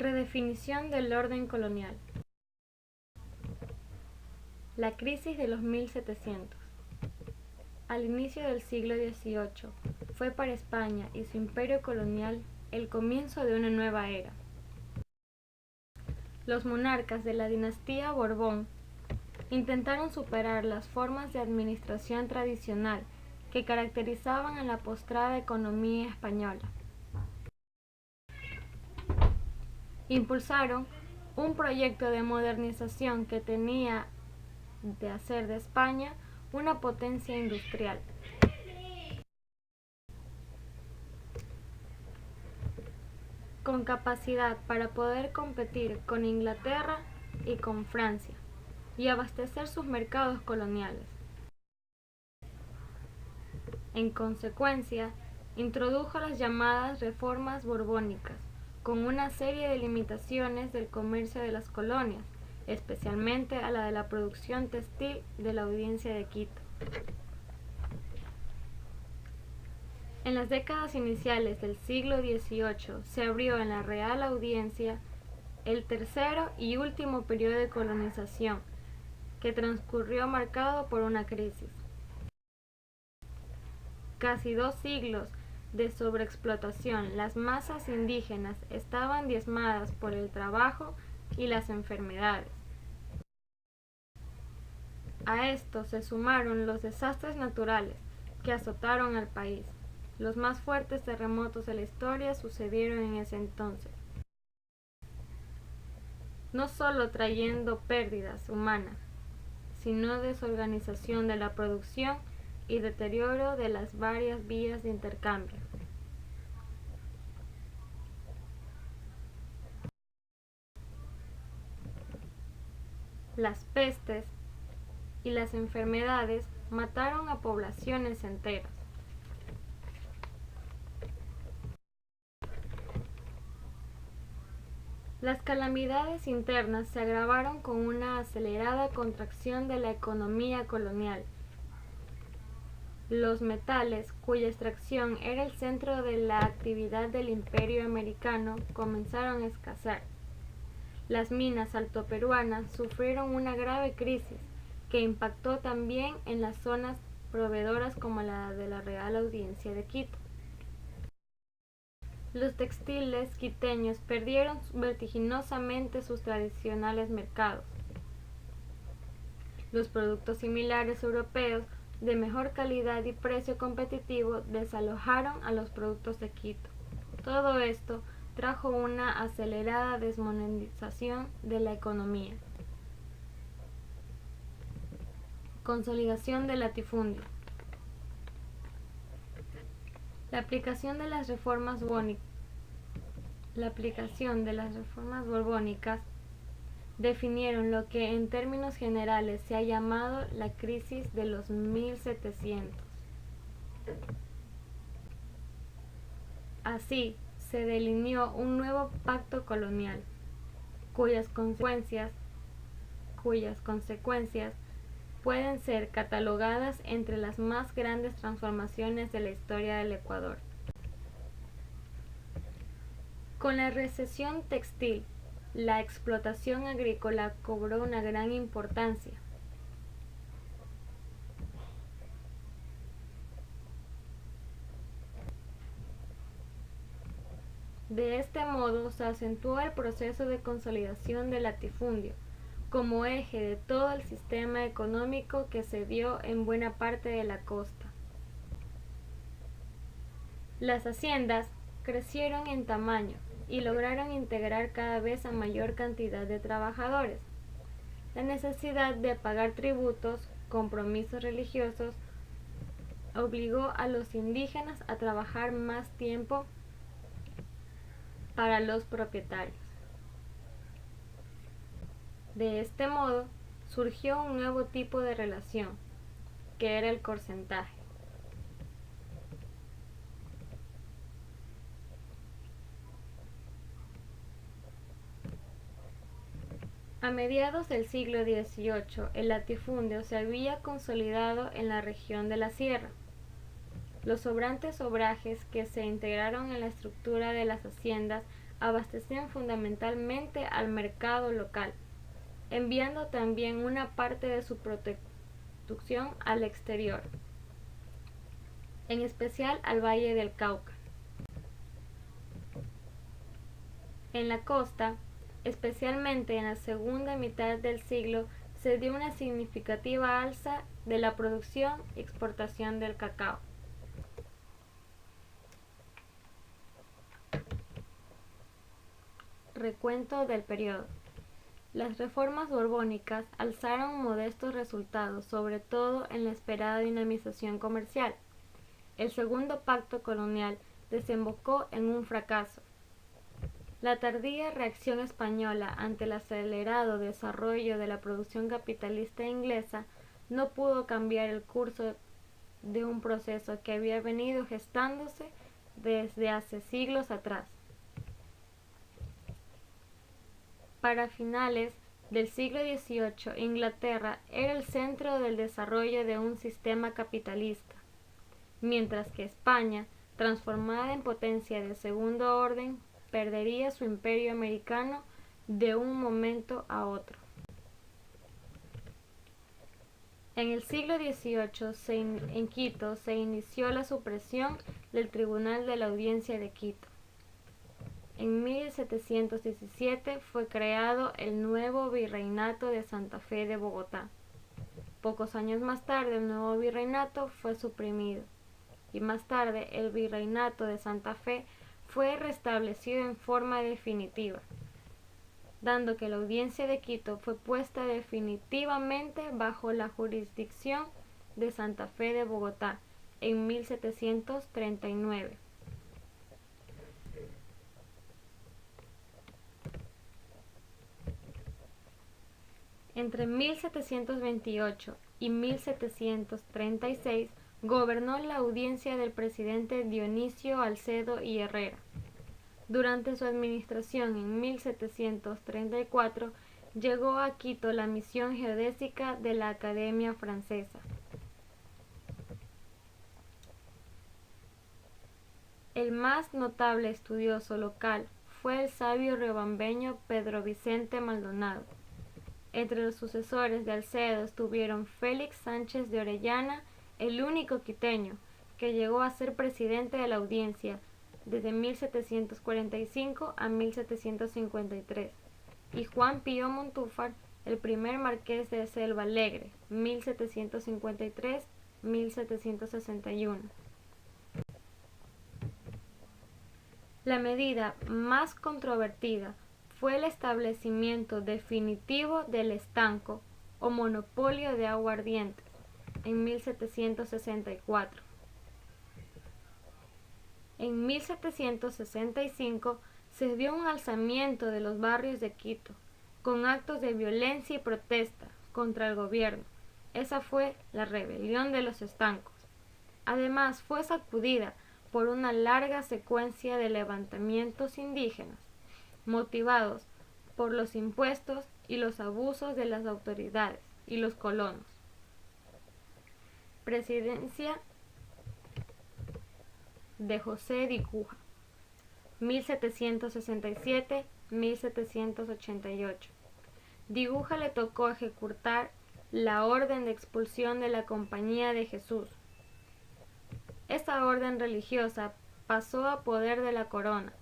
Redefinición del orden colonial. La crisis de los 1700. Al inicio del siglo XVIII fue para España y su imperio colonial el comienzo de una nueva era. Los monarcas de la dinastía Borbón intentaron superar las formas de administración tradicional que caracterizaban a la postrada economía española. Impulsaron un proyecto de modernización que tenía de hacer de España una potencia industrial. Con capacidad para poder competir con Inglaterra y con Francia y abastecer sus mercados coloniales. En consecuencia, introdujo las llamadas reformas borbónicas, con una serie de limitaciones del comercio de las colonias, especialmente a la de la producción textil de la Audiencia de Quito. En las décadas iniciales del siglo XVIII se abrió en la Real Audiencia el tercero y último periodo de colonización, que transcurrió marcado por una crisis. Casi 2 siglos de sobreexplotación, las masas indígenas estaban diezmadas por el trabajo y las enfermedades. A esto se sumaron los desastres naturales que azotaron al país. Los más fuertes terremotos de la historia sucedieron en ese entonces, no solo trayendo pérdidas humanas, sino desorganización de la producción y deterioro de las varias vías de intercambio. Las pestes y las enfermedades mataron a poblaciones enteras. Las calamidades internas se agravaron con una acelerada contracción de la economía colonial. Los metales, cuya extracción era el centro de la actividad del imperio americano, comenzaron a escasear. Las minas altoperuanas sufrieron una grave crisis que impactó también en las zonas proveedoras como la de la Real Audiencia de Quito. Los textiles quiteños perdieron vertiginosamente sus tradicionales mercados. Los productos similares europeos de mejor calidad y precio competitivo desalojaron a los productos de Quito. Todo esto trajo una acelerada desmonetización de la economía. Consolidación del latifundio. La aplicación de las reformas borbónicas definieron lo que en términos generales se ha llamado la crisis de los 1700. Así, se delineó un nuevo pacto colonial, cuyas consecuencias pueden ser catalogadas entre las más grandes transformaciones de la historia del Ecuador. Con la recesión textil, la explotación agrícola cobró una gran importancia. De este modo se acentuó el proceso de consolidación del latifundio como eje de todo el sistema económico que se dio en buena parte de la costa. Las haciendas crecieron en tamaño y lograron integrar cada vez a mayor cantidad de trabajadores. La necesidad de pagar tributos, compromisos religiosos, obligó a los indígenas a trabajar más tiempo para los propietarios. De este modo, surgió un nuevo tipo de relación, que era el corcentaje. A mediados del siglo XVIII, el latifundio se había consolidado en la región de la sierra. Los sobrantes obrajes que se integraron en la estructura de las haciendas abastecían fundamentalmente al mercado local, enviando también una parte de su producción al exterior, en especial al Valle del Cauca. En la costa, especialmente en la segunda mitad del siglo, se dio una significativa alza de la producción y exportación del cacao. Recuento del periodo. Las reformas borbónicas alzaron modestos resultados, sobre todo en la esperada dinamización comercial. El segundo pacto colonial desembocó en un fracaso. La tardía reacción española ante el acelerado desarrollo de la producción capitalista inglesa no pudo cambiar el curso de un proceso que había venido gestándose desde hace siglos atrás. Para finales del siglo XVIII, Inglaterra era el centro del desarrollo de un sistema capitalista, mientras que España, transformada en potencia de segundo orden, perdería su imperio americano de un momento a otro. En el siglo XVIII, en Quito, se inició la supresión del Tribunal de la Audiencia de Quito. En 1717 fue creado el nuevo Virreinato de Santa Fe de Bogotá. Pocos años más tarde, el nuevo virreinato fue suprimido, y más tarde el Virreinato de Santa Fe fue restablecido en forma definitiva, dando que la Audiencia de Quito fue puesta definitivamente bajo la jurisdicción de Santa Fe de Bogotá en 1739. Entre 1728 y 1736 gobernó la audiencia del presidente Dionisio Alcedo y Herrera. Durante su administración en 1734 llegó a Quito la misión geodésica de la Academia Francesa. El más notable estudioso local fue el sabio riobambeño Pedro Vicente Maldonado. Entre los sucesores de Alcedo estuvieron Félix Sánchez de Orellana, el único quiteño que llegó a ser presidente de la audiencia desde 1745 a 1753, y Juan Pío Montúfar, el primer marqués de Selva Alegre, 1753-1761. La medida más controvertida fue el establecimiento definitivo del estanco o monopolio de aguardientes en 1764. En 1765 se dio un alzamiento de los barrios de Quito, con actos de violencia y protesta contra el gobierno. Esa fue la rebelión de los estancos. Además, fue sacudida por una larga secuencia de levantamientos indígenas, motivados por los impuestos y los abusos de las autoridades y los colonos. Presidencia de José Diguja, 1767-1788. Diguja le tocó ejecutar la orden de expulsión de la Compañía de Jesús. Esta orden religiosa pasó a poder de la corona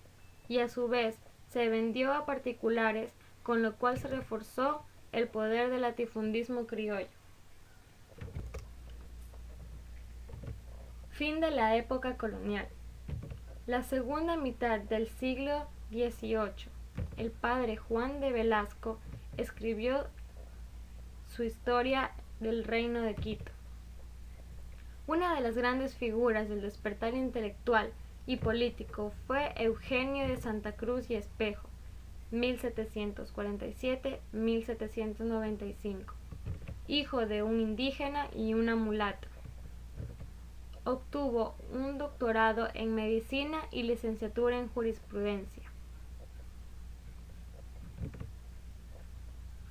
y a su vez se vendió a particulares, con lo cual se reforzó el poder del latifundismo criollo. Fin de la época colonial. La segunda mitad del siglo XVIII, el padre Juan de Velasco escribió su historia del Reino de Quito. Una de las grandes figuras del despertar intelectual y político fue Eugenio de Santa Cruz y Espejo, 1747-1795, hijo de un indígena y una mulata. Obtuvo un doctorado en medicina y licenciatura en jurisprudencia.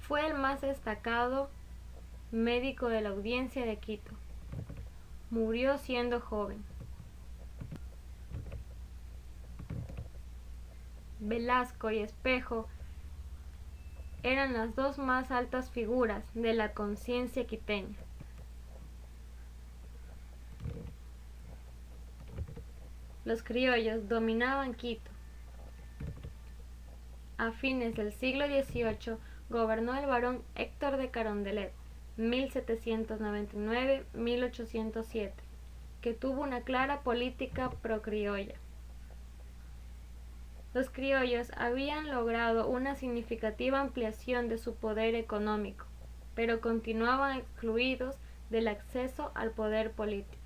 Fue el más destacado médico de la Audiencia de Quito. Murió siendo joven. Velasco y Espejo eran las dos más altas figuras de la conciencia quiteña. Los criollos dominaban Quito. A fines del siglo XVIII gobernó el barón Héctor de Carondelet, 1799-1807, que tuvo una clara política pro-criolla. Los criollos habían logrado una significativa ampliación de su poder económico, pero continuaban excluidos del acceso al poder político.